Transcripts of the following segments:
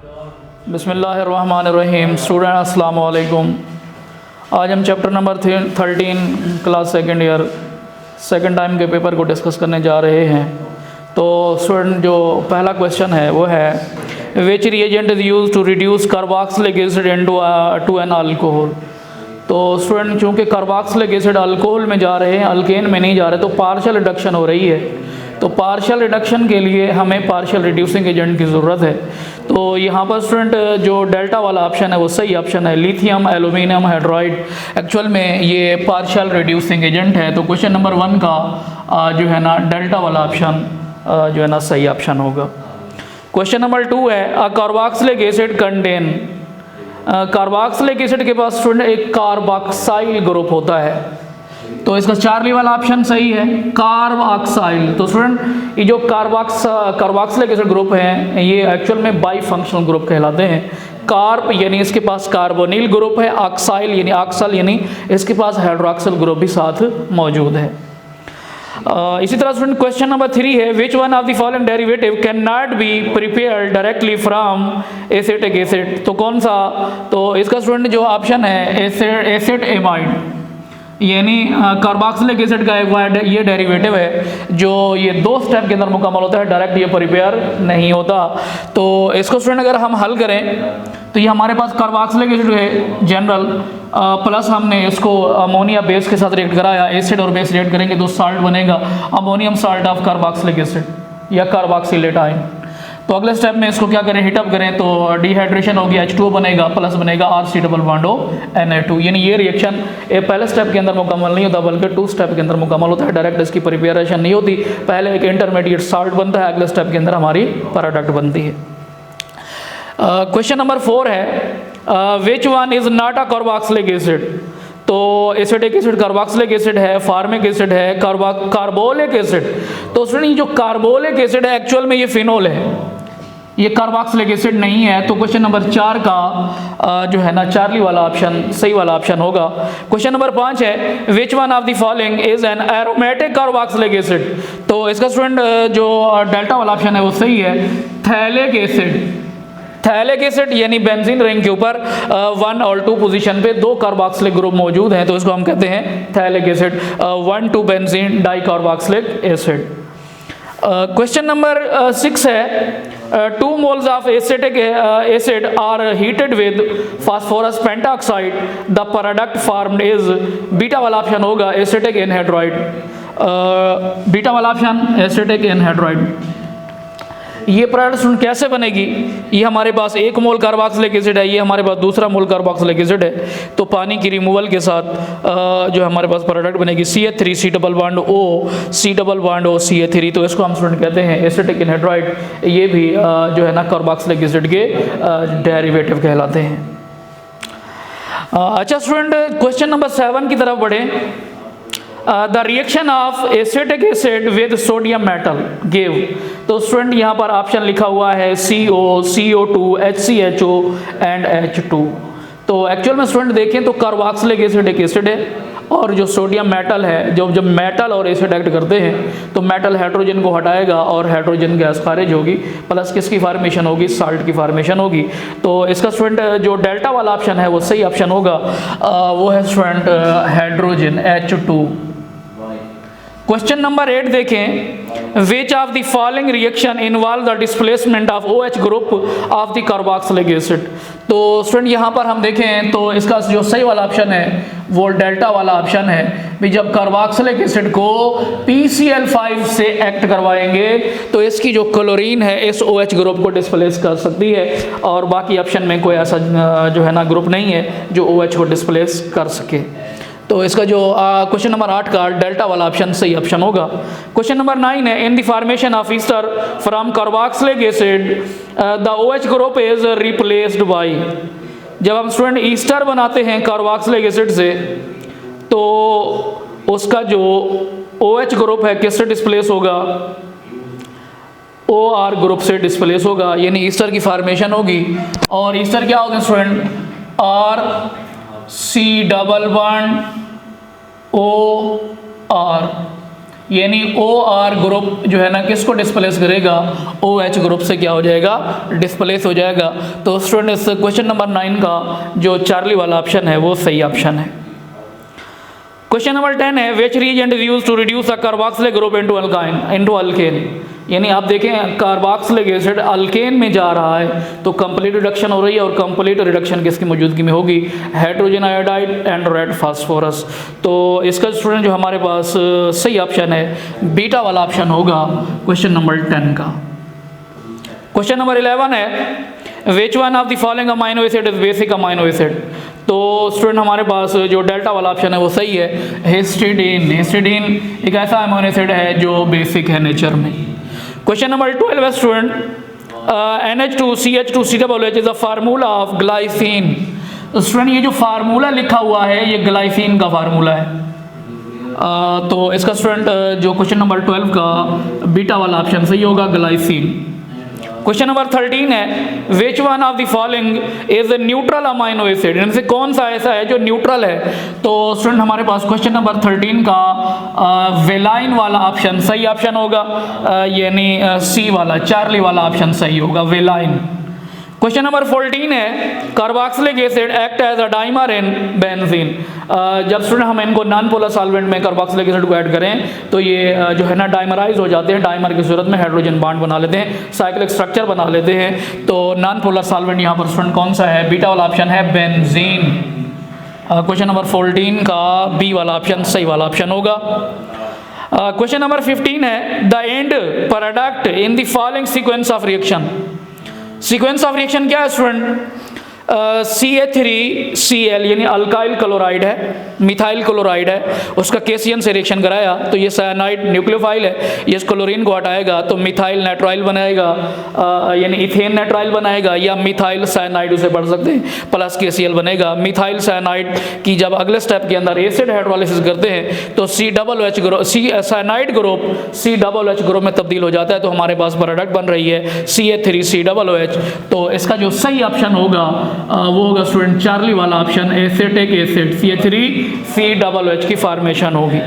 बिस्मिल्लाहिर्रहमानिर्रहीम। स्टूडेंट अस्सलाम वालेकुम। आज हम chapter number 13 class second year second time के पेपर को डिस्कस करने जा रहे हैं। तो स्टूडेंट जो पहला क्वेश्चन है वो है which reagent is use to reduce carboxylic acid into to an alcohol. तो स्टूडेंट चूँकि कार्बोक्सिलिक एसिड अल्कोहल में जा रहे हैं, अल्केन में नहीं जा रहे, तो पार्शियल रिडक्शन हो रही है। तो पार्शियल रिडक्शन के लिए हमें पार्शियल रिड्यूसिंग एजेंट की ज़रूरत है। तो यहाँ पर स्टूडेंट जो डेल्टा वाला ऑप्शन है वो सही ऑप्शन है, लिथियम एल्यूमिनियम हाइड्राइड एक्चुअल में ये पार्शियल रिड्यूसिंग एजेंट है। तो क्वेश्चन नंबर 1 का जो है ना डेल्टा वाला ऑप्शन जो है ना सही ऑप्शन होगा। क्वेश्चन नंबर 2 है a carboxylic acid content. Carboxylic acid के पास स्टूडेंट एक कार्बोक्साइल ग्रुप होता है, तो इसका चार्ली वाला ऑप्शन सही है, कार्बोक्साइल। तो स्टूडेंट ये जो कार्बोक्सिलिक एसिड ग्रुप है ये एक्चुअल में बाई फंक्शनल ग्रुप कहलाते हैं। कार्ब यानी इसके पास कार्बोनिल ग्रुप है, ऑक्साइल यानी ऑक्सल यानी इसके पास हाइड्रोक्सिल ग्रुप भी साथ मौजूद है। इसी तरह स्टूडेंट क्वेश्चन नंबर 3 है which one of the following derivative can not be prepared directly from acetic acid. तो कौन सा? तो इसका स्टूडेंट जो ऑप्शन है एसिड एमाइड यानी कार्बोक्सिलिक एसिड का एक ये डेरिवेटिव है जो ये 2 स्टेप के अंदर मुकम्मल होता है, डायरेक्ट ये प्रिपेयर नहीं होता। तो इसको स्टूडेंट अगर हम हल करें तो ये हमारे पास कार्बोक्सिलिक एसिड है जनरल, प्लस हमने इसको अमोनिया बेस के साथ रिएक्ट कराया, एसिड और बेस रिएक्ट करेंगे तो साल्ट बनेगा ammonium salt of carboxylic acid या कार्बोक्सिलेट आयन। तो अगले स्टेप में इसको क्या करें, हीटअप करें तो डिहाइड्रेशन होगी, H2O बनेगा, प्लस बनेगा RC डबल बॉन्ड Na2। यानी ये रिएक्शन पहले स्टेप के अंदर मुकम्मल नहीं होता बल्कि 2 स्टेप के अंदर मुकम्मल होता है। डायरेक्ट इसकी प्रिपरेशन नहीं होती, पहले एक इंटरमीडिएट साल्ट बनता है, अगले स्टेप के अंदर हमारी प्रोडक्ट बनती है। क्वेश्चन नंबर 4 है which one is not a carboxylic acid. तो एसिटिक एसिड कार्बोक्सिलिक एसिड है, फार्मिक एसिड है, कार्बोलिक एसिड। तो स्टूडेंट ये जो कार्बोलिक एसिड है एक्चुअल में ये फिनोल है, ये कार्बोक्सिलिक एसिड नहीं है। तो क्वेश्चन नंबर 4 का जो है ना चार्ली वाला ऑप्शन सही वाला ऑप्शन होगा। क्वेश्चन नंबर 5 है which one of the following is an aromatic carboxylic acid. तो इसका स्टूडेंट जो डेल्टा वाला ऑप्शन है वो सही है, थैलिक एसिड। थैलिक एसिड यानी बेंजीन रिंग के ऊपर 1 और 2 पोजीशन पे 2 कार्बोक्सिलिक ग्रुप मौजूद हैं, तो इसको हम कहते हैं phthalic acid, 1,2 benzene dicarboxylic acid. Question number 6 है 2 moles of acetic acid are heated with phosphorus pentoxide, the product formed is beta वाला ऑप्शन होगा एसिटिक एनहाइड्राइड। बीटा वाला ऑप्शन एसिटिक एनहाइड्राइड। ये प्रोडक्ट कैसे बनेगी? ये हमारे पास 1 मोल कार्बोक्सिलिक एसिड है, ये हमारे पास 2 मोल कार्बोक्सिलिक एसिड है। तो पानी की रिमूवल के साथ जो हमारे पास प्रोडक्ट बनेगी CH3 C double bond O C double bond O CH3। तो इसको हम स्टूडेंट कहते हैं एसिटिक एनहाइड्राइड। ये भी जो है ना कार्बोक्सिलिक एसिड के डेरिवेटिव कहलाते हैं। अच्छा स्टूडेंट क्वेश्चन नंबर 7 की तरफ बढ़े। The reaction of acetic acid with sodium metal give. तो स्टूडेंट यहाँ पर ऑप्शन लिखा हुआ है CO CO2 HCHO and H2। तो एक्चुअल में स्टूडेंट देखें तो कार्बोक्सिलिक एसिड एक एसिड है और जो सोडियम मेटल है, जब मेटल और एसिड एक्ट करते हैं तो मेटल हाइड्रोजन को हटाएगा और हाइड्रोजन गैस खारिज होगी, प्लस किसकी फार्मेशन होगी, साल्ट की फार्मेशन होगी। तो इसका स्टूडेंट जो डेल्टा वाला ऑप्शन है वो सही ऑप्शन होगा, वो है student hydrogen H2। Question number 8 देखें which of the following reaction involve the displacement of OH group of the carboxylic acid. तो स्टूडेंट यहाँ पर हम देखें तो इसका जो सही वाला ऑप्शन है वो डेल्टा वाला ऑप्शन है। भी जब कार्बोक्सिलिक एसिड को PCl5 से एक्ट करवाएंगे तो इसकी जो क्लोरीन है इस OH ग्रुप को डिस्प्लेस कर सकती है, और बाकी ऑप्शन में कोई ऐसा जो है ना ग्रुप नहीं है जो OH को डिस्प्लेस कर सके। तो इसका जो क्वेश्चन नंबर 8 का डेल्टा वाला ऑप्शन सही ऑप्शन होगा। क्वेश्चन नंबर 9 है in the formation of Easter from carboxylic acid the OH group is replaced by. जब हम स्टूडेंट ईस्टर बनाते हैं कार्बोक्सिलिक एसिड से तो उसका जो OH ग्रुप है किससे डिस्प्लेस होगा, OR ग्रुप से डिस्प्लेस होगा, यानी ईस्टर की फॉर्मेशन होगी। और ईस्टर क्या होगा student, RC double bond OR। यानी OR ग्रुप जो है ना किसको डिस्प्लेस करेगा, OH ग्रुप से क्या हो जाएगा, डिस्प्लेस हो जाएगा। तो स्टूडेंट इस क्वेश्चन नंबर 9 का जो चार्ली वाला ऑप्शन है वो सही ऑप्शन है। क्वेश्चन नंबर 10 है which reagent is used to reduce a carboxylic group into alkane. यानी आप देखें कार्बोक्सिलिक एसिड अल्केन में जा रहा है तो कंप्लीट रिडक्शन हो रही है, और कंप्लीट रिडक्शन किसकी मौजूदगी में होगी, hydrogen iodide and red phosphorus. तो इसका स्टूडेंट जो हमारे पास सही ऑप्शन है बीटा वाला ऑप्शन होगा क्वेश्चन नंबर 10 का। क्वेश्चन नंबर 11 है which one of the following amino acid is basic amino acid. तो स्टूडेंट हमारे पास जो डेल्टा वाला ऑप्शन है वो सही है, हिस्टिडीन। हिस्टिडीन एक ऐसा अमाइनो एसिड है जो बेसिक है नेचर में। क्वेश्चन नंबर 12 है student NH2CH2COOH is a formula of glycine. तो स्टूडेंट ये जो फार्मूला लिखा हुआ है ये ग्लाइसिन का फार्मूला है। तो इसका स्टूडेंट जो क्वेश्चन नंबर 12 का बीटा वाला ऑप्शन सही होगा, ग्लाइसिन। क्वेश्चन नंबर 13 है which one of the following is a neutral amino acid. इनसे कौन सा ऐसा है जो न्यूट्रल है। तो स्टूडेंट हमारे पास क्वेश्चन नंबर 13 का वेलाइन वाला ऑप्शन सही ऑप्शन होगा, यानी सी वाला चार्ली वाला ऑप्शन सही होगा, वेलाइन। क्वेश्चन नंबर 14 है carboxylic acid act as a dimer in benzene. जब स्टूडेंट हम इनको नॉन पोलर सॉल्वेंट में कार्बोक्सिलिक एसिड को ऐड करें तो ये जो है ना डाइमराइज हो जाते हैं, डाइमर की सूरत में हाइड्रोजन बॉन्ड बना लेते हैं, साइक्लिक स्ट्रक्चर बना लेते हैं। तो नॉन पोलर सॉल्वेंट यहाँ पर स्टूडेंट कौन सा है, बीटा वाला ऑप्शन है बेंजीन। क्वेश्चन नंबर 14 का बी वाला ऑप्शन सही वाला ऑप्शन होगा। क्वेश्चन नंबर 15 है the end product in the following sequence of reaction. Sequence of reaction क्या है स्टूडेंट, CH3Cl यानी अल्काइल क्लोराइड है, मिथाइल क्लोराइड है, उसका केसियन से रिएक्शन कराया तो ये साइनाइड न्यूक्लियोफाइल है, ये क्लोरीन को हटाएगा तो मिथाइल नाइट्राइल बनाएगा, यानी इथेन नाइट्राइल बनाएगा, या मिथाइल साइनाइड उसे पढ़ सकते हैं, प्लस KCl बनेगा। मिथाइल साइनाइड की जब अगले स्टेप के अंदर एसिड हाइड्रोलाइसिस करते हैं तो COOH group, cyanide group COOH group में तब्दील हो जाता है, तो हमारे पास प्रोडक्ट बन रही है CH3COOH। तो इसका जो सही ऑप्शन होगा वो होगा स्टूडेंट चार्ली वाला ऑप्शन, एसिटिक एसिड CH3COOH की फॉर्मेशन होगी।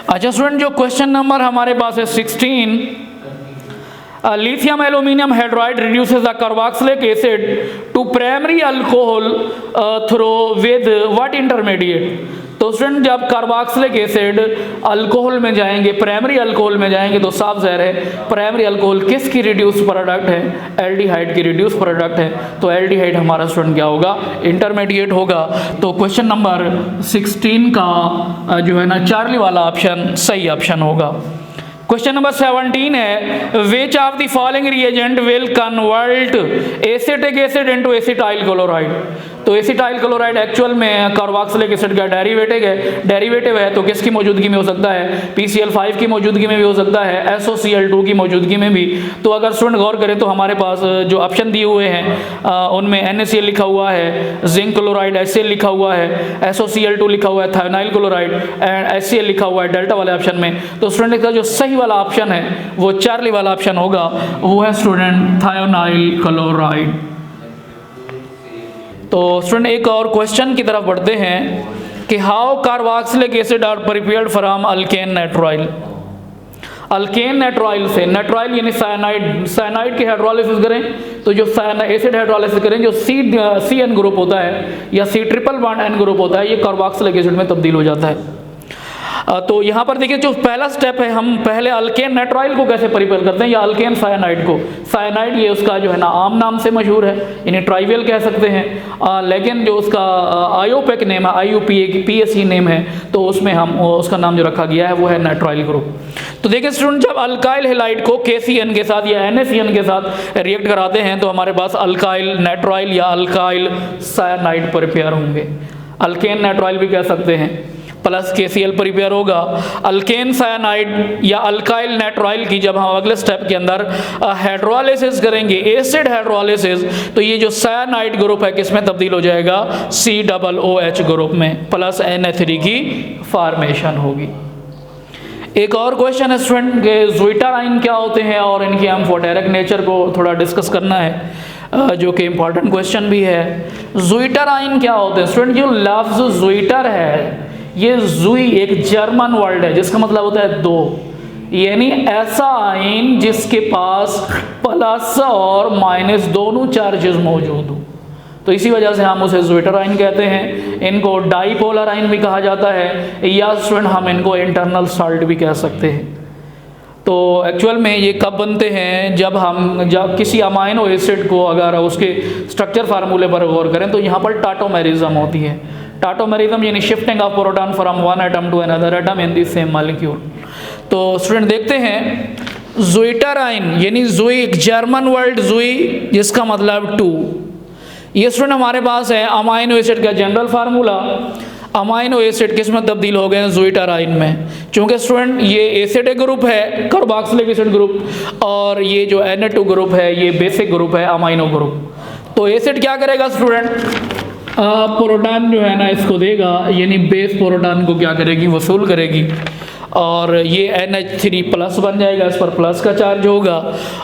अच्छा स्टूडेंट जो क्वेश्चन नंबर हमारे पास है 16, lithium aluminium hydride reduces the carboxylic acid to primary alcohol through with what intermediate. तो स्टूडेंट जब कार्बोक्सिलिक एसिड अल्कोहल में जाएंगे, प्राइमरी अल्कोहल में जाएंगे तो साफ ज़ाहिर है प्राइमरी अल्कोहल किसकी रिड्यूस प्रोडक्ट है, एल्डिहाइड की रिड्यूस प्रोडक्ट है। तो एल्डिहाइड हमारा स्टूडेंट क्या होगा, इंटरमीडिएट होगा। तो क्वेश्चन नंबर 16 का जो है ना चार्ली वाला ऑप्शन सही ऑप्शन होगा। क्वेश्चन नंबर 17 है which of the following reagent will convert acetic acid into acetyl chloride. तो एसिटाइल क्लोराइड एक्चुअल में कार्बोक्सिलिक एसिड का डेरिवेटिव है, तो किसकी मौजूदगी में हो सकता है, PCl5 की मौजूदगी में भी हो सकता है, SOCl2 की मौजूदगी में भी। तो अगर स्टूडेंट गौर करें तो हमारे पास जो ऑप्शन दिए हुए हैं उनमें NaCl लिखा हुआ है, जिंक क्लोराइड HCl लिखा हुआ है, SOCl2 लिखा हुआ है, थायोनाइल क्लोराइड एंड HCl लिखा हुआ है डेल्टा वाले ऑप्शन में। तो स्टूडेंट का जो सही वाला ऑप्शन है वो चार्ली वाला ऑप्शन होगा, वो है स्टूडेंट थायोनाइल क्लोराइड। तो स्टूडेंट एक और क्वेश्चन की तरफ बढ़ते हैं कि how carboxylic acid are prepared from alkane nitrile. Alkane nitrile से, नाइट्राइल यानी साइनाइड की हाइड्रोलाइसिस करें तो जो एसिड हाइड्रोलाइसिस करें जो CN ग्रुप होता है या C∧N ग्रुप होता है, ये कार्बोक्सिलिक एसिड में तब्दील हो जाता है। तो यहाँ पर देखिए जो पहला स्टेप है, हम पहले अल्केन नाइट्राइल को कैसे प्रिपेयर करते हैं या अल्केन साइनाइड को। साइनाइड ये उसका जो है ना आम नाम से मशहूर है, इन्हें ट्राइवियल कह सकते हैं, लेकिन जो उसका आयोपेक नेम है, IUPAC नेम है, तो उसमें हम उसका नाम जो रखा गया है वो है नाइट्राइल ग्रुप। तो देखिए स्टूडेंट जब अल्काइल हैलाइड को KCN के साथ या NaCN के साथ रिएक्ट कराते हैं तो हमारे पास अल्काइल नाइट्राइल या अल्काइल साइनाइड प्रिपेयर होंगे। अल्केन नाइट्राइल भी कह सकते हैं, प्लस KCl प्रिपेयर होगा। अल्केन साइनाइड या अल्काइल नाइट्राइल की जब हम अगले स्टेप के अंदर हाइड्रोलाइसिस करेंगे, एसिड हाइड्रोलाइसिस, तो ये जो साइनाइड ग्रुप है किस में तब्दील हो जाएगा, COOH ग्रुप में, प्लस Na3 की फॉर्मेशन होगी। एक और क्वेश्चन है स्टूडेंट के ज़्वीटर क्या होते हैं और इनकी हम फोटेरिक नेचर को थोड़ा डिस्कस करना है, जो कि इम्पॉर्टेंट क्वेश्चन भी है। ज़्वीटर क्या होते हैं स्टूडेंट, जो लफ्ज़ ज़्वीटर है ये जुई एक जर्मन वर्ड है जिसका मतलब होता है दो, यानी ऐसा आयन जिसके पास प्लस और माइनस दोनों चार्जेस मौजूद हो, तो इसी वजह से हम उसे ज़्विटर आयन कहते हैं। इनको डाईपोलर आयन भी कहा जाता है, या स्टूडेंट हम इनको इंटरनल साल्ट भी कह सकते हैं। तो एक्चुअल में ये कब बनते हैं, जब किसी अमाइनो एसिड को अगर उसके स्ट्रक्चर फार्मूले पर गौर करें तो यहाँ पर टाटोमेरिज्म होती है। टाटोमेरिज्म यानी shifting of proton from one atom to another atom in the same molecule. तो स्टूडेंट देखते हैं ज़्विटर आयन यानी जुई, एक जर्मन वर्ड जुई जिसका मतलब टू। ये स्टूडेंट हमारे पास है अमाइनो एसिड का जनरल फार्मूला। अमाइनो एसिड किस में तब्दील हो गए हैं, ज़्विटर आयन में। चूँकि स्टूडेंट ये एसिडिक ग्रुप है, कार्बोक्सिलिक एसिड ग्रुप, और ये जो Na2 ग्रुप है ये बेसिक ग्रुप है, अमाइनो ग्रुप। तो एसिड क्या करेगा स्टूडेंट, प्रोटॉन जो है ना इसको देगा, यानी बेस प्रोटॉन को क्या करेगी, वसूल करेगी, और ये NH3 प्लस बन जाएगा, इस पर प्लस का चार्ज होगा।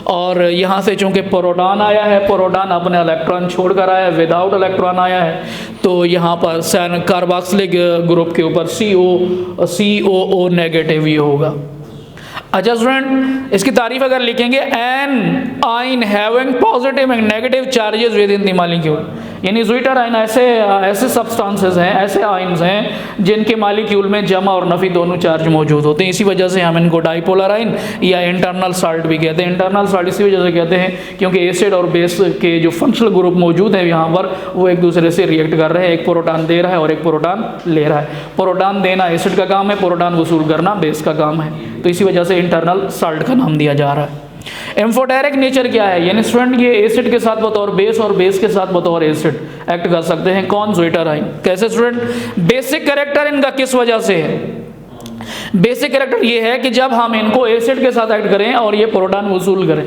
और यहाँ से चूँकि प्रोटॉन आया है, प्रोटॉन अपने इलेक्ट्रॉन छोड़कर आया है, विदाउट इलेक्ट्रॉन आया है, तो यहाँ पर कार्बोक्सिलिक ग्रुप के ऊपर COO नेगेटिव ही होगा। अच्छा स्टूडेंट, इसकी तारीफ अगर लिखेंगे, एन आइन having positive and negative charges with in the molecule, यानी ज़्विटर आयन ऐसे सब्सटेंसेस हैं, ऐसे आयन्स हैं जिनके मॉलिक्यूल में जमा और नफी दोनों चार्ज मौजूद होते हैं। इसी वजह से हम इनको डाईपोलर आयन या इंटरनल साल्ट भी कहते हैं। इंटरनल साल्ट इसी वजह से कहते हैं क्योंकि एसिड और बेस के जो फंक्शनल ग्रुप मौजूद है यहाँ पर, वो एक दूसरे से रिएक्ट कर रहे हैं। एक प्रोटॉन दे रहा है और एक प्रोटॉन ले रहा है। प्रोटॉन देना एसिड का काम है, प्रोटॉन वसूल करना बेस का काम है, तो इसी वजह से इंटरनल साल्ट का नाम दिया जा रहा है। एम्फोटेरिक नेचर क्या है, यानी स्टूडेंट ये एसिड के साथ बतौर बेस और बेस के साथ बतौर एसिड एक्ट कर सकते हैं। कौन, ज़्विटर आयन। कैसे स्टूडेंट, बेसिक कैरेक्टर इनका किस वजह से है, बेसिक कैरेक्टर ये है कि जब हम इनको एसिड के साथ एक्ट करें और ये प्रोटॉन वसूल करें,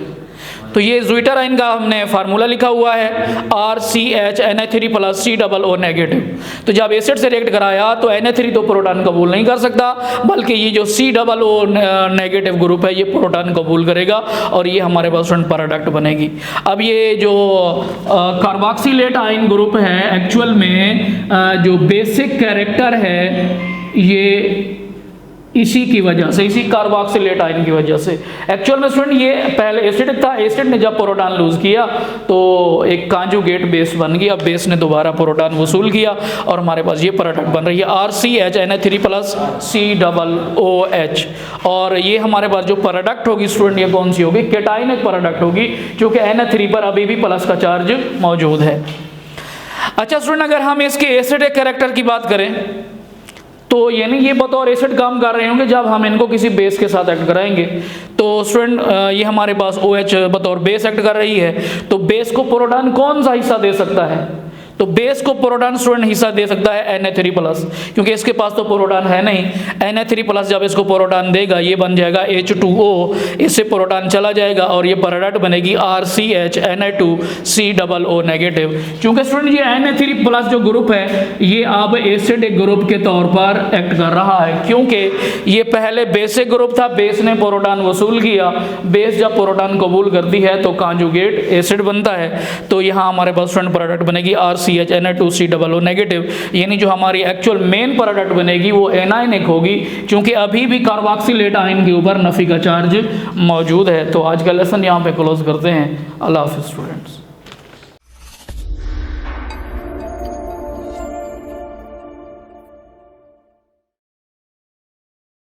तो ये ज़्विटर आयन का हमने फार्मूला लिखा हुआ है RCH Na3 plus COO negative. तो जब एसिड से रिएक्ट कराया तो Na3 तो प्रोटॉन कबूल नहीं कर सकता, बल्कि ये जो COO नेगेटिव ग्रुप है ये प्रोटॉन कबूल करेगा और ये हमारे पास प्रोडक्ट बनेगी। अब ये जो कार्बोक्सिलेट आयन ग्रुप है, एक्चुअल में जो बेसिक कैरेक्टर है ये इसी की वजह से, इसी कार्बोक्सिलेट आयन की वजह से। एक्चुअल में स्टूडेंट ये पहले एसिडिक था, एसिड ने जब प्रोटॉन लूज किया तो एक कांजुगेट बेस बन गया, अब बेस ने दोबारा प्रोटॉन वसूल किया और हमारे पास ये प्रोडक्ट बन रही है RCH Na3 प्लस COOH। और ये हमारे पास जो प्रोडक्ट होगी स्टूडेंट, ये कौन सी होगी, कैटायनिक प्रोडक्ट होगी, क्योंकि Na3 पर अभी भी प्लस का चार्ज मौजूद है। अच्छा स्टूडेंट, अगर हम इसके एसिडिक कैरेक्टर की बात करें तो यानी ये बतौर एसिड काम कर रहे होंगे, जब हम इनको किसी बेस के साथ एक्ट कराएंगे तो स्टूडेंट ये हमारे पास OH बतौर बेस एक्ट कर रही है, तो बेस को प्रोटॉन कौन सा हिस्सा दे सकता है, तो बेस को प्रोटॉन स्टूडेंट हिस्सा दे सकता है Na3 प्लस, क्योंकि इसके पास तो प्रोटॉन है नहीं। Na3 प्लस जब इसको प्रोटॉन देगा ये बन जाएगा H2O, इससे प्रोटॉन चला जाएगा और ये प्रोडक्ट बनेगी RCH Na2COO नेगेटिव। क्योंकि स्टूडेंट ये Na3 प्लस जो ग्रुप है ये अब एसिडिक ग्रुप के तौर पर एक्ट कर रहा है, क्योंकि ये पहले बेसिक ग्रुप था, बेस ने प्रोटॉन वसूल किया, बेस जब प्रोटॉन कबूल करती है तो कांजुगेट एसिड बनता है। तो यहाँ हमारे पास स्टूडेंट प्रोडक्ट बनेगी RCH Na2COO नेगेटिव, यानी जो हमारी एक्चुअल मेन प्रोडक्ट बनेगी वो एनायनिक होगी, क्योंकि अभी भी कार्बोक्सिलेट आयन के ऊपर नफी का चार्ज मौजूद है। तो आज का लेसन यहाँ पे क्लोज करते हैं। अल्लाह हाफिज़ स्टूडेंट्स।